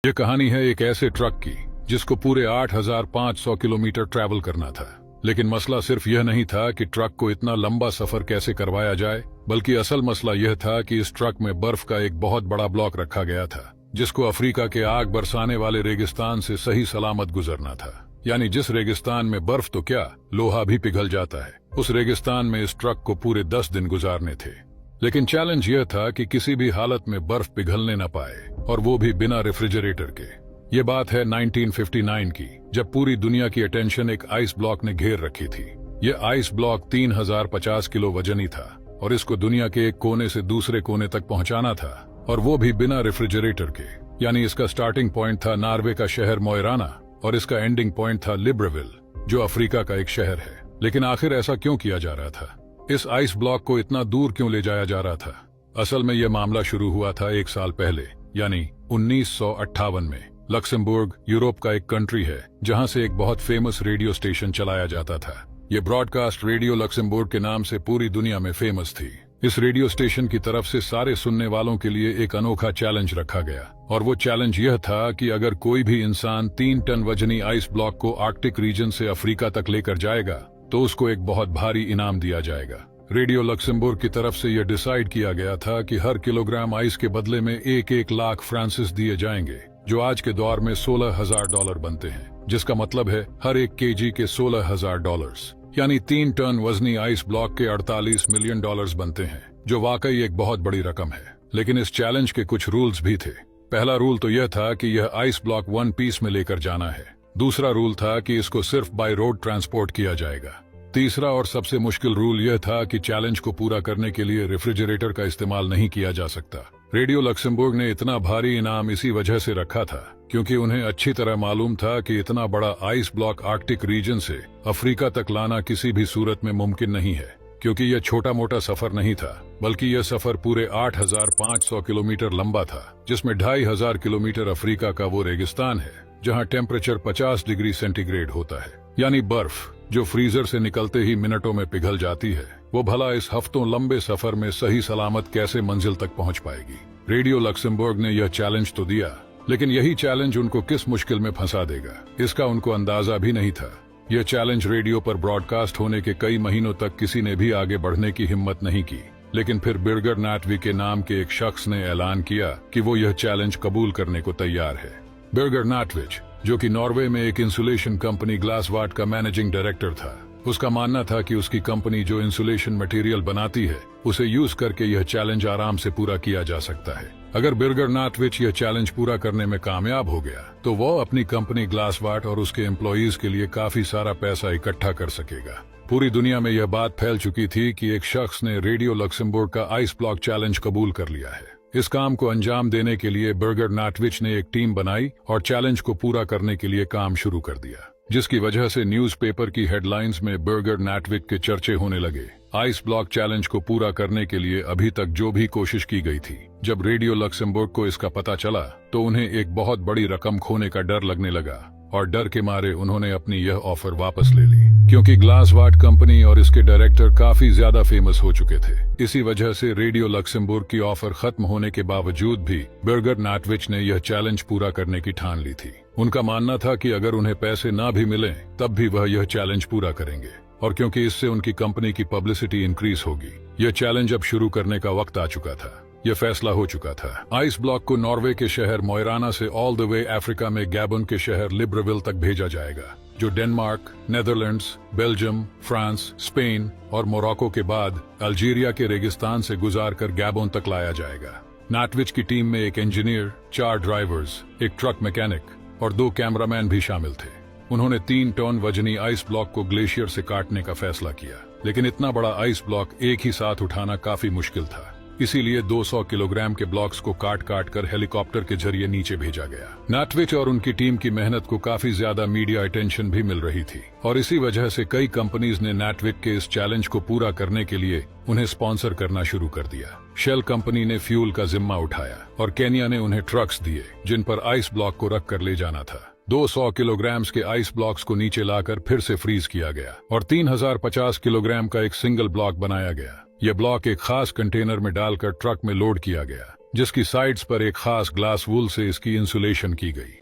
ये कहानी है एक ऐसे ट्रक की जिसको पूरे 8,500 किलोमीटर ट्रैवल करना था। लेकिन मसला सिर्फ यह नहीं था कि ट्रक को इतना लंबा सफर कैसे करवाया जाए, बल्कि असल मसला यह था कि इस ट्रक में बर्फ का एक बहुत बड़ा ब्लॉक रखा गया था जिसको अफ्रीका के आग बरसाने वाले रेगिस्तान से सही सलामत गुजरना था। यानी जिस रेगिस्तान में बर्फ तो क्या, लोहा भी पिघल जाता है, उस रेगिस्तान में इस ट्रक को पूरे 10 दिन गुजारने थे। लेकिन चैलेंज यह था कि किसी भी हालत में बर्फ पिघलने न पाए, और वो भी बिना रेफ्रिजरेटर के। ये बात है 1959 की, जब पूरी दुनिया की अटेंशन एक आइस ब्लॉक ने घेर रखी थी। ये आइस ब्लॉक 3050 किलो वजनी था और इसको दुनिया के एक कोने से दूसरे कोने तक पहुंचाना था, और वो भी बिना रेफ्रिजरेटर के। यानी इसका स्टार्टिंग पॉइंट था नॉर्वे का शहर मोइराना और इसका एंडिंग पॉइंट था लिब्रेविल, जो अफ्रीका का एक शहर है। लेकिन आखिर ऐसा क्यों किया जा रहा था? इस आइस ब्लॉक को इतना दूर क्यों ले जाया जा रहा था? असल में यह मामला शुरू हुआ था 1 साल पहले, यानी 1958 में। लक्समबर्ग यूरोप का एक कंट्री है जहां से एक बहुत फेमस रेडियो स्टेशन चलाया जाता था। ये ब्रॉडकास्ट रेडियो लक्समबर्ग के नाम से पूरी दुनिया में फेमस थी। इस रेडियो स्टेशन की तरफ से सारे सुनने वालों के लिए एक अनोखा चैलेंज रखा गया, और वो चैलेंज यह था कि अगर कोई भी इंसान 3 टन वजनी आइस ब्लॉक को आर्कटिक रीजन से अफ्रीका तक लेकर जाएगा तो उसको एक बहुत भारी इनाम दिया जाएगा। रेडियो लक्समबर्ग की तरफ से यह डिसाइड किया गया था कि हर किलोग्राम आइस के बदले में 1-1 लाख फ्रांसिस दिए जाएंगे, जो आज के दौर में $16,000 बनते हैं, जिसका मतलब है हर एक केजी के $16,000, यानी 3 टन वजनी आइस ब्लॉक के $48 मिलियन बनते हैं, जो वाकई एक बहुत बड़ी रकम है। लेकिन इस चैलेंज के कुछ रूल्स भी थे। पहला रूल तो यह था कि यह आइस ब्लॉक 1 पीस में लेकर जाना है। दूसरा रूल था कि इसको सिर्फ बाय रोड ट्रांसपोर्ट किया जाएगा। तीसरा और सबसे मुश्किल रूल यह था कि चैलेंज को पूरा करने के लिए रेफ्रिजरेटर का इस्तेमाल नहीं किया जा सकता। रेडियो लक्समबर्ग ने इतना भारी इनाम इसी वजह से रखा था क्योंकि उन्हें अच्छी तरह मालूम था कि इतना बड़ा आइस ब्लॉक आर्कटिक रीजन से अफ्रीका तक लाना किसी भी सूरत में मुमकिन नहीं है, क्योंकि यह छोटा मोटा सफर नहीं था, बल्कि यह सफर पूरे 8,500 किलोमीटर लंबा था, जिसमें 2,500 किलोमीटर अफ्रीका का वो रेगिस्तान है जहां टेम्परेचर 50 डिग्री सेंटीग्रेड होता है। यानी बर्फ जो फ्रीजर से निकलते ही मिनटों में पिघल जाती है, वो भला इस हफ्तों लंबे सफर में सही सलामत कैसे मंजिल तक पहुंच पाएगी। रेडियो लक्समबर्ग ने यह चैलेंज तो दिया, लेकिन यही चैलेंज उनको किस मुश्किल में फंसा देगा, इसका उनको अंदाजा भी नहीं था। यह चैलेंज रेडियो पर ब्रॉडकास्ट होने के कई महीनों तक किसी ने भी आगे बढ़ने की हिम्मत नहीं की। लेकिन फिर बिर्गर नाटविक के नाम के एक शख्स ने ऐलान किया कि वो यह चैलेंज कबूल करने को तैयार है। बिर्गर नाटविच, जो कि नॉर्वे में एक इंसुलेशन कंपनी ग्लासवाट का मैनेजिंग डायरेक्टर था, उसका मानना था कि उसकी कंपनी जो इंसुलेशन मटेरियल बनाती है उसे यूज करके यह चैलेंज आराम से पूरा किया जा सकता है। अगर बिर्गर नाटविच यह चैलेंज पूरा करने में कामयाब हो गया तो वो अपनी कंपनी ग्लासवाट और उसके एम्प्लॉयज के लिए काफी सारा पैसा इकट्ठा कर सकेगा। पूरी दुनिया में यह बात फैल चुकी थी कि एक शख्स ने रेडियो लक्समबर्ग का आइस ब्लॉक चैलेंज कबूल कर लिया है। इस काम को अंजाम देने के लिए बिर्गर नाटविच ने एक टीम बनाई और चैलेंज को पूरा करने के लिए काम शुरू कर दिया, जिसकी वजह से न्यूज़पेपर की हेडलाइंस में बिर्गर नाटविक के चर्चे होने लगे। आइस ब्लॉक चैलेंज को पूरा करने के लिए अभी तक जो भी कोशिश की गई थी, जब रेडियो लक्समबर्ग को इसका पता चला तो उन्हें एक बहुत बड़ी रकम खोने का डर लगने लगा, और डर के मारे उन्होंने अपनी यह ऑफर वापस ले ली, क्योंकि ग्लासवाट कंपनी और इसके डायरेक्टर काफी ज्यादा फेमस हो चुके थे। इसी वजह से रेडियो लक्समबर्ग की ऑफर खत्म होने के बावजूद भी बिर्गर नाटविच ने यह चैलेंज पूरा करने की ठान ली थी। उनका मानना था कि अगर उन्हें पैसे ना भी मिले तब भी वह यह चैलेंज पूरा करेंगे, और क्योंकि इससे उनकी कंपनी की पब्लिसिटी इंक्रीज होगी। यह चैलेंज अब शुरू करने का वक्त आ चुका था। यह फैसला हो चुका था। आइस ब्लॉक को नॉर्वे के शहर मोइराना से ऑल द वे अफ्रीका में गैबन के शहर लिब्रेविल तक भेजा जाएगा, जो Denmark, Netherlands, Belgium, France, Spain और मोरक्को के बाद अल्जीरिया के रेगिस्तान से गुजार कर गैबन तक लाया जाएगा। नाटविच की टीम में एक इंजीनियर, 4 ड्राइवर्स, एक ट्रक मैकेनिक और 2 कैमरामैन भी शामिल थे। उन्होंने 3 टन वजनी आइस ब्लॉक को ग्लेशियर से काटने का फैसला किया, लेकिन इतना बड़ा आइस ब्लॉक एक ही साथ उठाना काफी मुश्किल था। इसीलिए 200 किलोग्राम के ब्लॉक्स को काट काट कर हेलीकॉप्टर के जरिए नीचे भेजा गया। नाटविच और उनकी टीम की मेहनत को काफी ज्यादा मीडिया अटेंशन भी मिल रही थी, और इसी वजह से कई कंपनीज ने नाटविक के इस चैलेंज को पूरा करने के लिए उन्हें स्पॉन्सर करना शुरू कर दिया। शेल कंपनी ने फ्यूल का जिम्मा उठाया और केन्या ने उन्हें ट्रक्स दिए जिन पर आइस ब्लॉक को रख कर ले जाना था। 200 किलोग्राम के आइस ब्लॉक्स को नीचे लाकर फिर से फ्रीज किया गया और 3050 किलोग्राम का एक सिंगल ब्लॉक बनाया गया। यह ब्लॉक एक खास कंटेनर में डालकर ट्रक में लोड किया गया। जिसकी साइड्स पर एक खास ग्लास वूल से इसकी इंसुलेशन की गई।